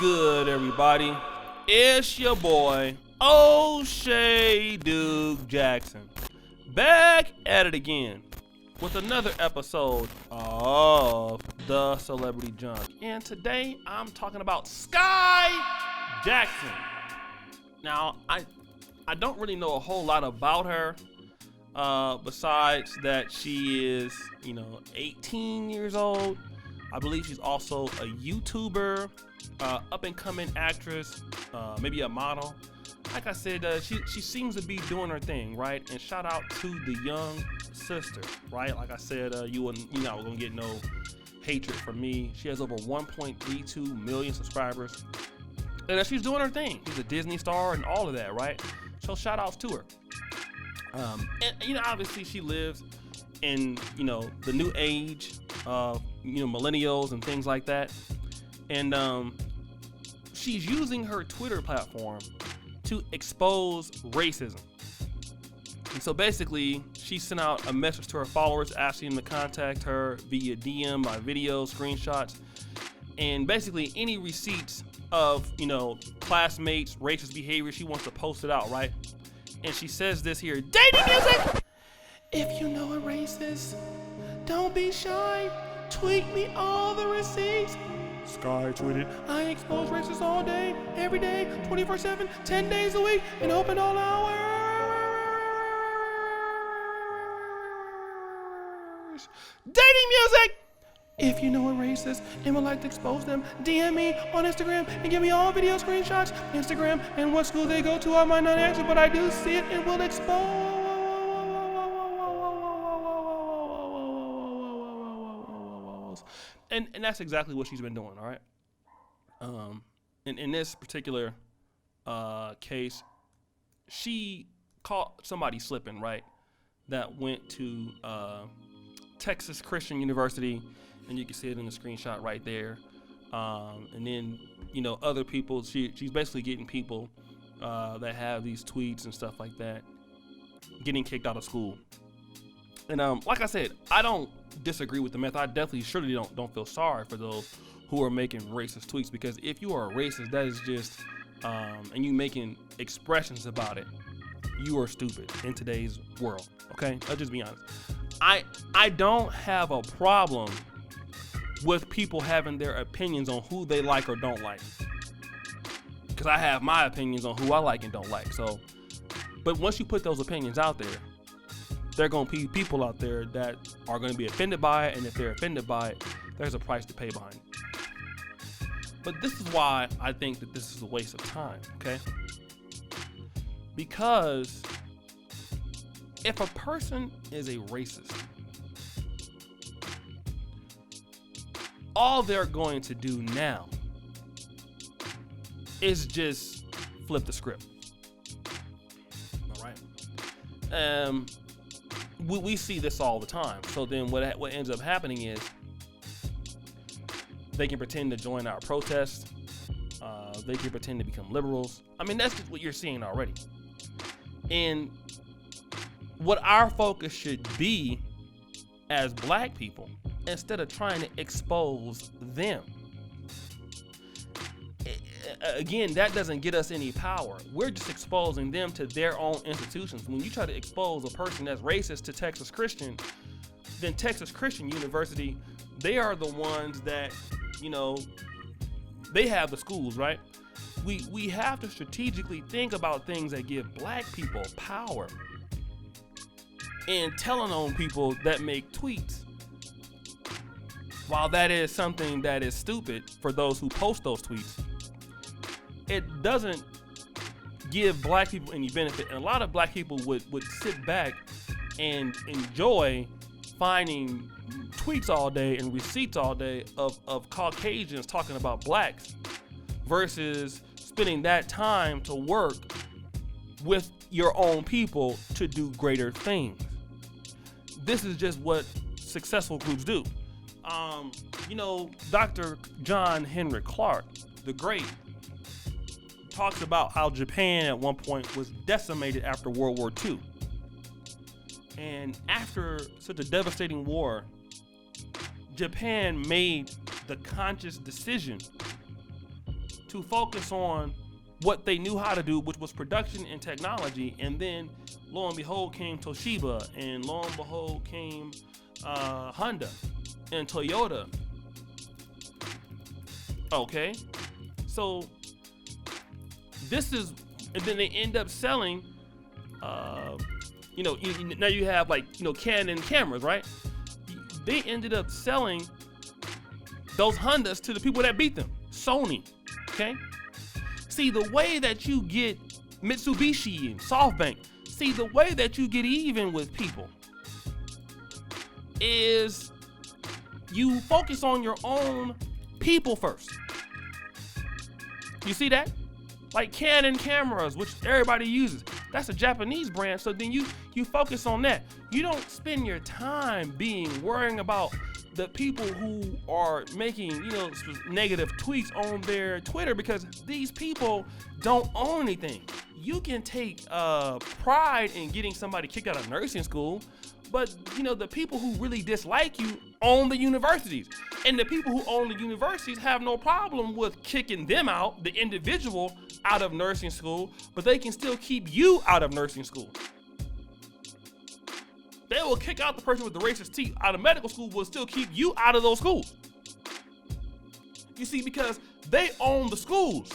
good, everybody? It's your boy, Skai Jackson, back at it again with another episode of The Celebrity Junk. And today I'm talking about Skai Jackson. Now, I don't really know a whole lot about her, besides that she is, 18 years old. I believe she's also a YouTuber, up-and-coming actress, maybe a model. Like I said, she seems to be doing her thing, right? And shout out to the young sister, right? Like I said, you're not gonna get no hatred from me. She has over 1.32 million subscribers, and she's doing her thing. She's a Disney star and all of that, right? So shout outs to her. And obviously she lives in the new age of millennials and things like that, and she's using her Twitter platform to expose racism. And so basically she sent out a message to her followers asking them to contact her via DM, by video, screenshots, and basically any receipts of classmates' racist behavior. She wants to post it out, right? And she says this here: dating music. If you know a racist, don't be shy. Tweet me all the receipts. Skai tweeted, I expose racists all day, every day, 24/7, 10 days a week, and open all hours. Dating music! If you know a racist and would like to expose them, DM me on Instagram and give me all video screenshots, Instagram, and what school they go to. I might not answer, but I do see it and will expose. And that's exactly what she's been doing, all right? In this particular case, she caught somebody slipping, right? That went to Texas Christian University, and you can see it in the screenshot right there. And then, other people, she's basically getting people that have these tweets and stuff like that getting kicked out of school. And like I said, I don't disagree with the method. I definitely surely don't feel sorry for those who are making racist tweets, because if you are a racist, that is just and you making expressions about it, you are stupid in today's world. Okay, I'll just be honest. I don't have a problem with people having their opinions on who they like or don't like, because I have my opinions on who I like and don't like. So, but once you put those opinions out there, there are going to be people out there that are going to be offended by it, and if they're offended by it, there's a price to pay behind it. But this is why I think that this is a waste of time, okay? Because if a person is a racist, all they're going to do now is just flip the script. All right? We see this all the time. So then what ends up happening is they can pretend to join our protests. They can pretend to become liberals. I mean, that's just what you're seeing already. And what our focus should be as black people, instead of trying to expose them, again, that doesn't get us any power. We're just exposing them to their own institutions. When you try to expose a person that's racist to Texas Christian, then Texas Christian University, they are the ones that, they have the schools, right? We have to strategically think about things that give black people power, and telling on people that make tweets. While that is something that is stupid for those who post those tweets, it doesn't give black people any benefit. And a lot of black people would sit back and enjoy finding tweets all day and receipts all day of Caucasians talking about blacks, versus spending that time to work with your own people to do greater things. This is just what successful groups do. Dr. John Henry Clark, the great, talks about how Japan at one point was decimated after World War II. And after such a devastating war, Japan made the conscious decision to focus on what they knew how to do, which was production and technology. And then lo and behold came Toshiba, and lo and behold came Honda and Toyota. Okay, so this is, and then they end up selling, now you have like, Canon cameras, right? They ended up selling those Hondas to the people that beat them, Sony, okay? See, the way that you get Mitsubishi and SoftBank, see, the way that you get even with people is you focus on your own people first. You see that? Like Canon cameras, which everybody uses. That's a Japanese brand, so then you focus on that. You don't spend your time worrying about the people who are making, negative tweets on their Twitter, because these people don't own anything. You can take pride in getting somebody kicked out of nursing school, but the people who really dislike you own the universities. And the people who own the universities have no problem with kicking them out, the individual, out of nursing school, but they can still keep you out of nursing school. They will kick out the person with the racist teeth out of medical school, will still keep you out of those schools. You see, because they own the schools.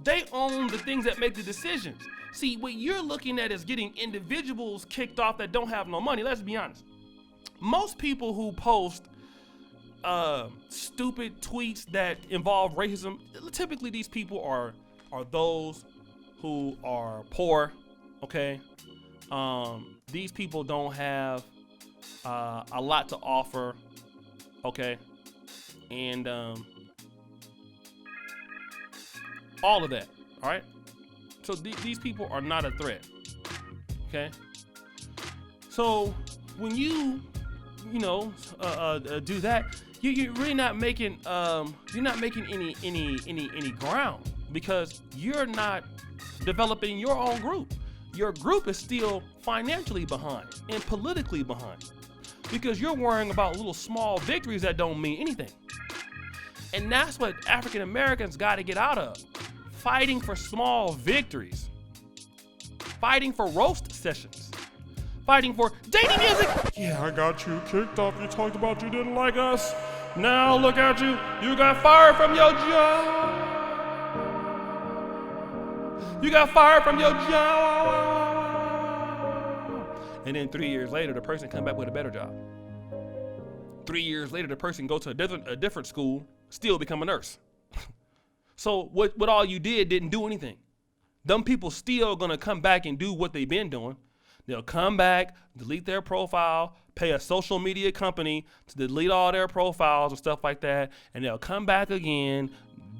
They own the things that make the decisions. See, what you're looking at is getting individuals kicked off that don't have no money. Let's be honest. Most people who post stupid tweets that involve racism, typically these people are those who are poor, okay? These people don't have a lot to offer, okay? And all of that, all right? So these people are not a threat, okay? So when you do that, you're really not making any ground, because you're not developing your own group. Your group is still financially behind and politically behind, because you're worrying about little small victories that don't mean anything. And that's what African Americans got to get out of. Fighting for small victories. Fighting for roast sessions. Fighting for dating music. Yeah, I got you kicked off. You talked about you didn't like us. Now look at you. You got fired from your job. You got fired from your job. And then 3 years later, the person come back with a better job. 3 years later, the person go to a different school, still become a nurse. So what all you didn't do anything. Them people still gonna come back and do what they've been doing. They'll come back, delete their profile, pay a social media company to delete all their profiles and stuff like that, and they'll come back again,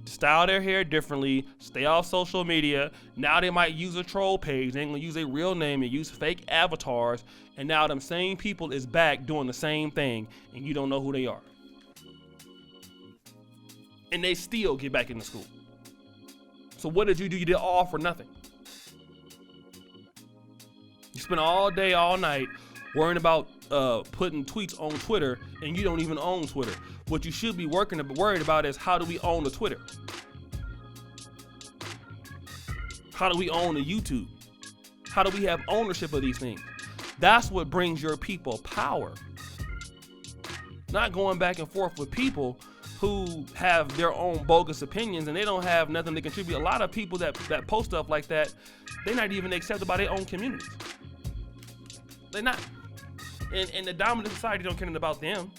style their hair differently, stay off social media. Now they might use a troll page. They ain't gonna use a real name and use fake avatars, and now them same people is back doing the same thing, and you don't know who they are. And they still get back into school. So what did you do? You did all for nothing. You spent all day, all night worrying about putting tweets on Twitter, and you don't even own Twitter. What you should be worried about is, how do we own the Twitter? How do we own the YouTube? How do we have ownership of these things? That's what brings your people power. Not going back and forth with people who have their own bogus opinions and they don't have nothing to contribute. A lot of people that post stuff like that, they're not even accepted by their own communities. They're not. And the dominant society don't care about them,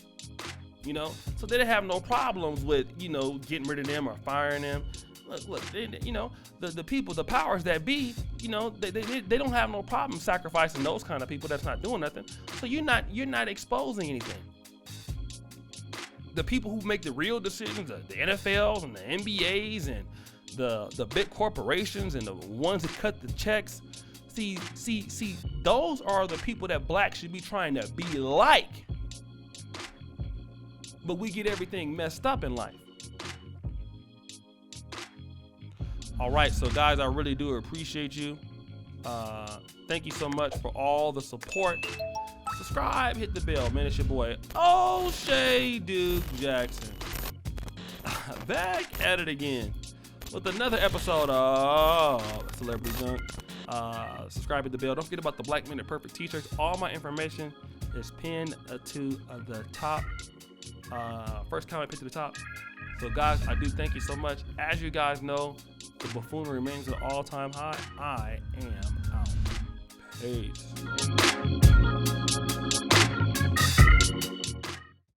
So they have no problems with, getting rid of them or firing them. Look, the people, the powers that be, they don't have no problem sacrificing those kind of people that's not doing nothing. So you're not exposing anything. The people who make the real decisions, the NFLs and the NBAs and the big corporations and the ones that cut the checks, see, those are the people that blacks should be trying to be like. But we get everything messed up in life. All right, so guys, I really do appreciate you. Thank you so much for all the support. Subscribe, hit the bell, man. It's your boy, Skai Jackson. Back at it again with another episode of Celebrity Junk. Subscribe to the bell. Don't forget about the Black Minute Perfect t-shirts. All my information is pinned to the top. First comment pinned to the top. So guys, I do thank you so much. As you guys know, the buffoonery remains at an all-time high. I am out. Peace.